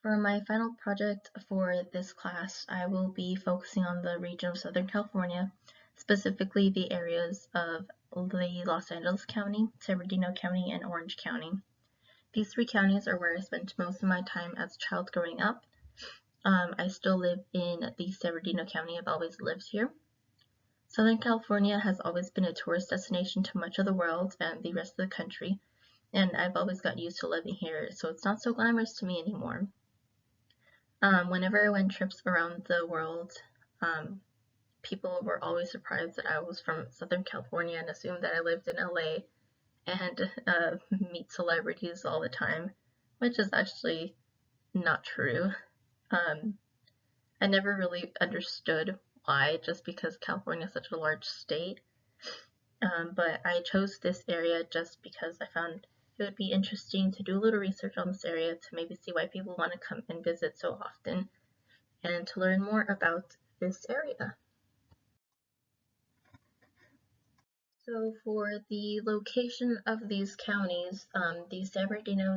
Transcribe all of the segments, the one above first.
For my final project for this class, I will be focusing on the region of Southern California, specifically the areas of the Los Angeles County, San Bernardino County, and Orange County. These three counties are where I spent most of my time as a child growing up. I still live in the San Bernardino County. I've always lived here. Southern California has always been a tourist destination to much of the world and the rest of the country, and I've always got used to living here, so it's not so glamorous to me anymore. Whenever I went trips around the world, people were always surprised that I was from Southern California and assumed that I lived in LA and meet celebrities all the time, which is actually not true. I never really understood why, just because California is such a large state. But I chose this area just because I found it would be interesting to do a little research on this area to maybe see why people want to come and visit so often and to learn more about this area. So for the location of these counties, the San Bernardino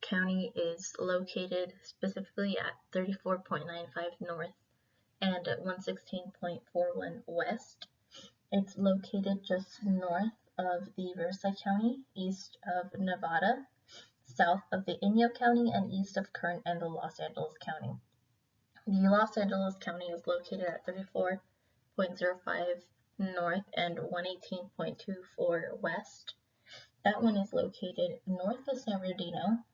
County is located specifically at 34.95 north and at 116.41 west. It's located just north of the Riverside County, east of Nevada, south of the Inyo County, and east of Kern and the Los Angeles County. The Los Angeles County is located at 34.05 north and 118.24 west. That one is located north of San Bernardino,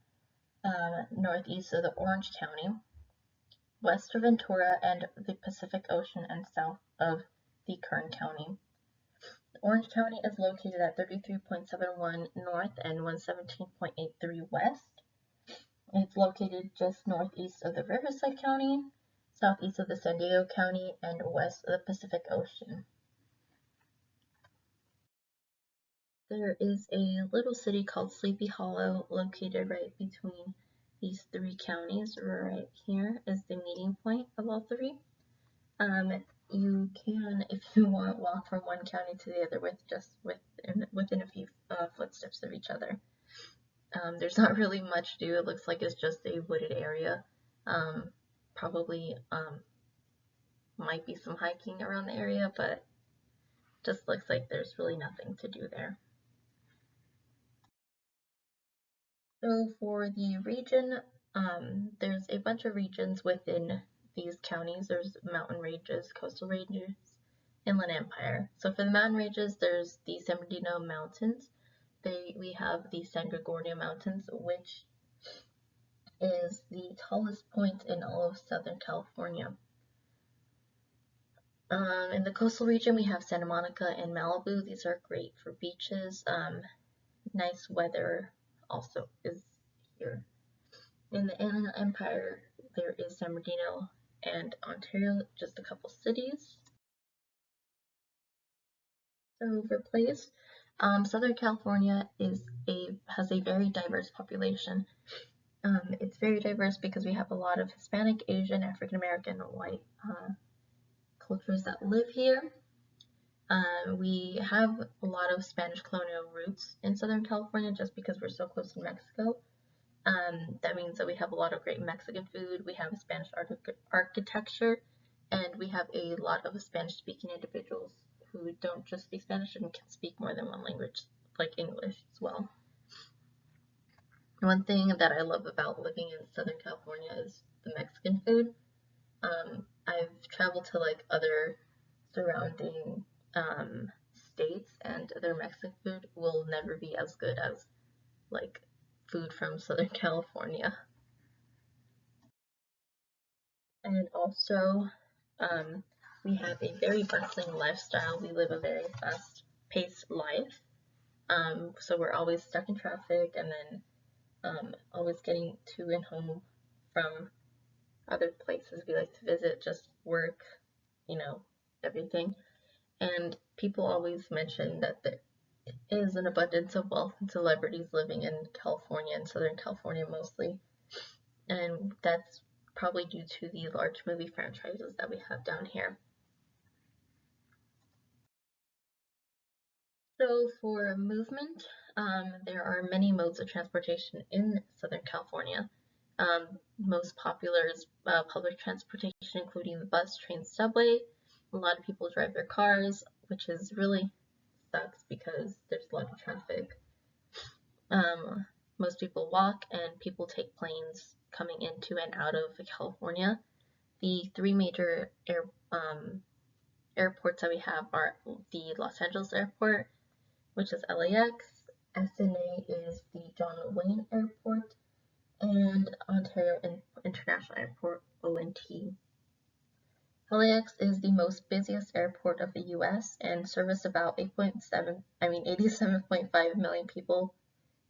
northeast of the Orange County, west of Ventura and the Pacific Ocean, and south of the Kern County. Orange County is located at 33.71 north and 117.83 west. It's located just northeast of the Riverside County, southeast of the San Diego County, and west of the Pacific Ocean. There is a little city called Sleepy Hollow located right between these three counties. Right here is the meeting point of all three. You can, if you want, walk from one county to the other within a few footsteps of each other. There's not really much to do. It looks like it's just a wooded area. Probably might be some hiking around the area, but just looks like there's really nothing to do there. So for the region, there's a bunch of regions within these counties. There's mountain ranges, coastal ranges, inland empire. So for the mountain ranges, there's the San Bernardino Mountains. We have the San Gregorio Mountains, which is the tallest point in all of Southern California. In the coastal region, we have Santa Monica and Malibu. These are great for beaches. Nice weather also is here. In the Inland Empire, there is San Bernardino and Ontario, just a couple cities. So for place, Southern California has a very diverse population. It's very diverse because we have a lot of Hispanic, Asian, African American, and white cultures that live here. We have a lot of Spanish colonial roots in Southern California just because we're so close to Mexico. That means that we have a lot of great Mexican food, we have Spanish architecture, and we have a lot of Spanish-speaking individuals who don't just speak Spanish and can speak more than one language, like English as well. One thing that I love about living in Southern California is the Mexican food. I've traveled to like other surrounding states, and their Mexican food will never be as good as like food from Southern California. And also, we have a very bustling lifestyle. We live a very fast-paced life. So we're always stuck in traffic and then always getting to and home from other places we like to visit, just work, everything. And people always mention that there is an abundance of wealth and celebrities living in California and Southern California mostly. And that's probably due to the large movie franchises that we have down here. So for movement, there are many modes of transportation in Southern California. Most popular is public transportation, including the bus, train, subway. A lot of people drive their cars, which is really sucks because there's a lot of traffic. Most people walk, and people take planes coming into and out of California. The three major airports that we have are the Los Angeles Airport, which is LAX, SNA is the John Wayne Airport, and Ontario International Airport, ONT. LAX is the most busiest airport of the US and serviced about 87.5 million people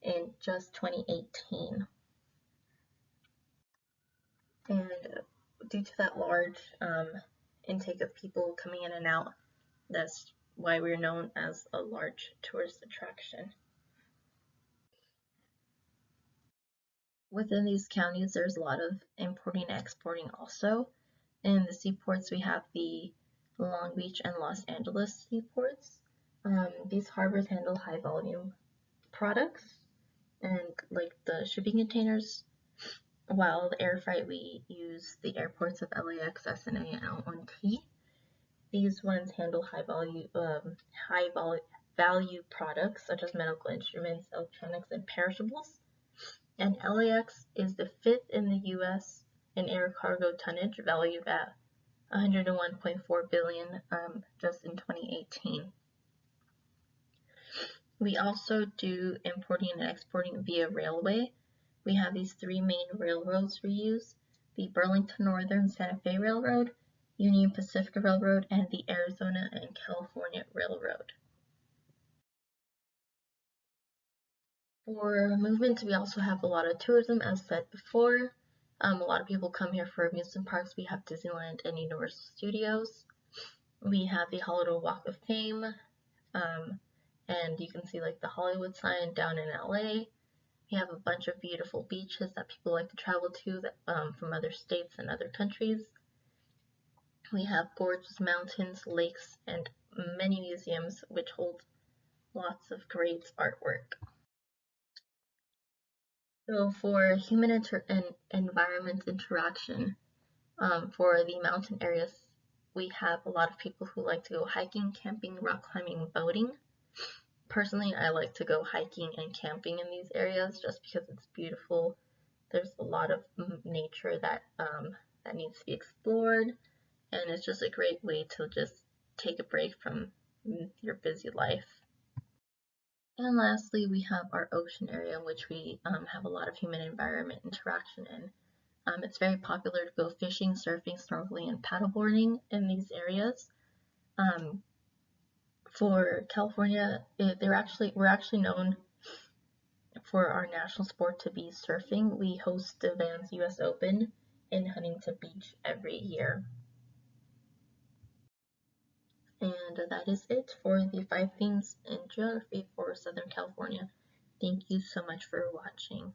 in just 2018. And due to that large intake of people coming in and out, that's why we're known as a large tourist attraction. Within these counties, there's a lot of importing and exporting also. In the seaports, we have the Long Beach and Los Angeles seaports. These harbors handle high volume products and like the shipping containers, while the air freight we use the airports of LAX, SNA, and ONT. These ones handle high value products such as medical instruments, electronics, and perishables. And LAX is the fifth in the US in air cargo tonnage, valued at $101.4 billion just in 2018. We also do importing and exporting via railway. We have these three main railroads we use: the Burlington Northern Santa Fe Railroad, Union Pacific Railroad, and the Arizona and California Railroad. For movements, we also have a lot of tourism, as said before. A lot of people come here for amusement parks. We have Disneyland and Universal Studios. We have the Hollywood Walk of Fame, and you can see like the Hollywood sign down in LA. We have a bunch of beautiful beaches that people like to travel to from other states and other countries. We have gorgeous mountains, lakes, and many museums which hold lots of great artwork. So for human and environment interaction, for the mountain areas, we have a lot of people who like to go hiking, camping, rock climbing, boating. Personally, I like to go hiking and camping in these areas just because it's beautiful. There's a lot of nature that needs to be explored, and it's just a great way to just take a break from your busy life. And lastly, we have our ocean area, in which we have a lot of human environment interaction in. It's very popular to go fishing, surfing, snorkeling, and paddleboarding in these areas. For California, we're actually known for our national sport to be surfing. We host the Vans US Open in Huntington Beach every year. And that is it for the 5 themes in geography for Southern California. Thank you so much for watching.